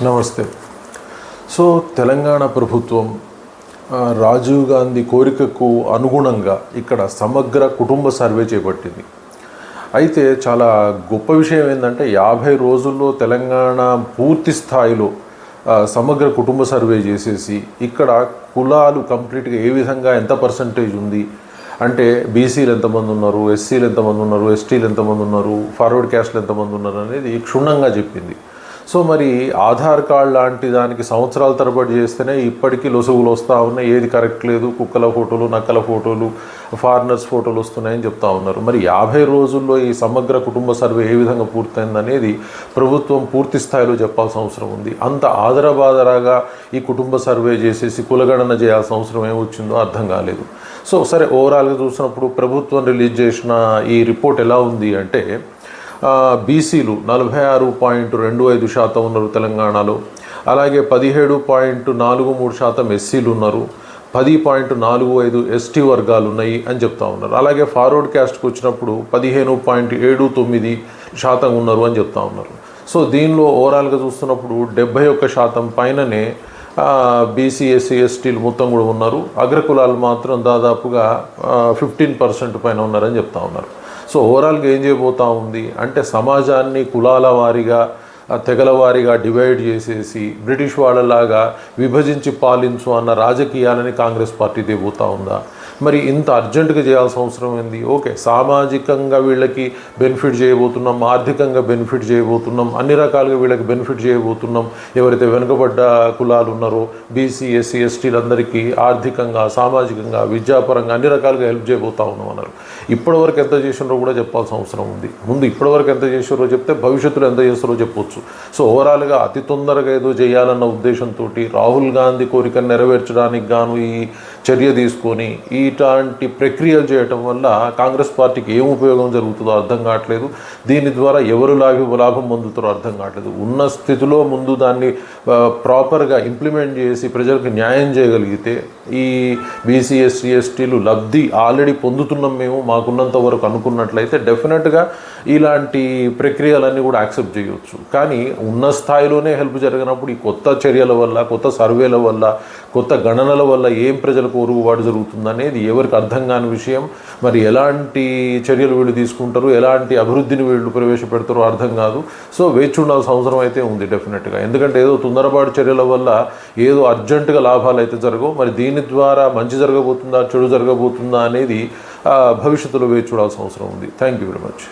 నమస్తే. సో తెలంగాణ ప్రభుత్వం రాజీవ్ గాంధీ కోరికకు అనుగుణంగా ఇక్కడ సమగ్ర కుటుంబ సర్వే చేపట్టింది. అయితే చాలా గొప్ప విషయం ఏంటంటే 50 రోజుల్లో తెలంగాణ పూర్తి స్థాయిలో సమగ్ర కుటుంబ సర్వే చేసేసి ఇక్కడ కులాలు కంప్లీట్గా ఏ విధంగా ఎంత పర్సంటేజ్ ఉంది అంటే బీసీలు ఎంతమంది ఉన్నారు, ఎస్సీలు ఎంతమంది ఉన్నారు, ఎస్టీలు ఎంతమంది ఉన్నారు, ఫార్వర్డ్ క్యాస్ట్లు ఎంతమంది ఉన్నారు అనేది క్షుణ్ణంగా చెప్పింది. సో మరి ఆధార్ కార్డ్ లాంటి దానికి సంవత్సరాల తరబడి చేస్తేనే ఇప్పటికీ లొసుగులు వస్తూ ఉన్నాయి. ఏది కరెక్ట్ లేదు, కుక్కల ఫోటోలు, నక్కల ఫోటోలు, ఫారినర్స్ ఫోటోలు వస్తున్నాయని చెప్తా ఉన్నారు. మరి 50 రోజుల్లో ఈ సమగ్ర కుటుంబ సర్వే ఏ విధంగా పూర్తయిందనేది ప్రభుత్వం పూర్తి స్థాయిలో చెప్పాల్సిన అవసరం ఉంది. అంత ఆదరబాదరాగా ఈ కుటుంబ సర్వే చేసేసి కులగణన చేయాల్సిన అవసరం ఏమొచ్చిందో అర్థం కాలేదు. సో సరే, ఓవరాల్గా చూసినప్పుడు ప్రభుత్వం రిలీజ్ చేసిన ఈ రిపోర్ట్ ఎలా ఉంది అంటే బీసీలు 46.25% ఉన్నారు తెలంగాణలో, అలాగే 17.43% ఎస్సీలు ఉన్నారు, 10.45 ఎస్టీ వర్గాలు ఉన్నాయి అని చెప్తా ఉన్నారు. అలాగే ఫార్వర్డ్ క్యాస్ట్కి వచ్చినప్పుడు 15.79% ఉన్నారు అని చెప్తా ఉన్నారు. సో దీనిలో ఓవరాల్గా చూస్తున్నప్పుడు 71% పైననే బీసీ, ఎస్సీ, ఎస్టీలు మొత్తం కూడా ఉన్నారు. అగ్రకులాలు మాత్రం దాదాపుగా 15% పైన ఉన్నారని చెప్తా ఉన్నారు. సో ఓవరాల్గా ఏం చేయబోతూ ఉంది అంటే సమాజాన్ని కులాల వారీగా, తెగల వారీగా డివైడ్ చేసేసి బ్రిటిష్ వాళ్ళలాగా విభజించి పాలించు అన్న రాజకీయాలని కాంగ్రెస్ పార్టీ తేబోతూ ఉందా? మరి ఇంత అర్జెంటుగా చేయాల్సిన అవసరం ఏంది? ఓకే, సామాజికంగా వీళ్ళకి బెనిఫిట్ చేయబోతున్నాం, ఆర్థికంగా బెనిఫిట్ చేయబోతున్నాం, అన్ని రకాలుగా వీళ్ళకి బెనిఫిట్ చేయబోతున్నాం. ఎవరైతే వెనుకబడ్డ కులాలు ఉన్నారో బీసీ, ఎస్సీ, ఎస్టీలందరికీ ఆర్థికంగా, సామాజికంగా, విద్యాపరంగా అన్ని రకాలుగా హెల్ప్ చేయబోతా ఉన్నాం అన్నారు. ఇప్పటివరకు ఎంత చేసినారో కూడా చెప్పాల్సిన అవసరం ఉంది. ముందు ఇప్పటివరకు ఎంత చేసారో చెప్తే భవిష్యత్తులో ఎంత చేస్తారో చెప్పొచ్చు. సో ఓవరాల్గా అతి తొందరగా ఏదో చేయాలన్న ఉద్దేశంతో రాహుల్ గాంధీ కోరికను నెరవేర్చడానికి గాను ఈ చర్య తీసుకొని ఇలాంటి ప్రక్రియలు చేయటం వల్ల కాంగ్రెస్ పార్టీకి ఏం ఉపయోగం జరుగుతుందో అర్థం కావట్లేదు. దీని ద్వారా ఎవరు లాభం పొందుతారో అర్థం కావట్లేదు. ఉన్న స్థితిలో ముందు దాన్ని ప్రాపర్గా ఇంప్లిమెంట్ చేసి ప్రజలకు న్యాయం చేయగలిగితే ఈ బీసీ, ఎస్సీ, ఎస్టీలు లబ్ధి ఆల్రెడీ పొందుతున్నాం మేము మాకున్నంత వరకు అనుకున్నట్లయితే డెఫినెట్గా ఇలాంటి ప్రక్రియలన్నీ కూడా యాక్సెప్ట్ చేయవచ్చు. కానీ ఉన్న స్థాయిలోనే హెల్ప్ జరగనప్పుడు ఈ కొత్త చర్యల వల్ల, కొత్త సర్వేల వల్ల, కొత్త గణనల వల్ల ఏం ప్రజలకు ఒరుగుబాటు జరుగుతుందనేది ఎవరికి అర్థం కాని విషయం. మరి ఎలాంటి చర్యలు వీళ్ళు తీసుకుంటారు, ఎలాంటి అభివృద్ధిని వీళ్ళు ప్రవేశపెడతారో అర్థం కాదు. సో వేచి ఉండాల్సిన అవసరం అయితే ఉంది డెఫినెట్గా. ఎందుకంటే ఏదో తొందరపాటు చర్యల వల్ల ఏదో అర్జెంటుగా లాభాలు అయితే జరగవు. మరి దీని ద్వారా మంచి జరగబోతుందా, చెడు జరగబోతుందా అనేది భవిష్యత్తులో వేచి చూడాల్సిన అవసరం ఉంది. Thank you very much.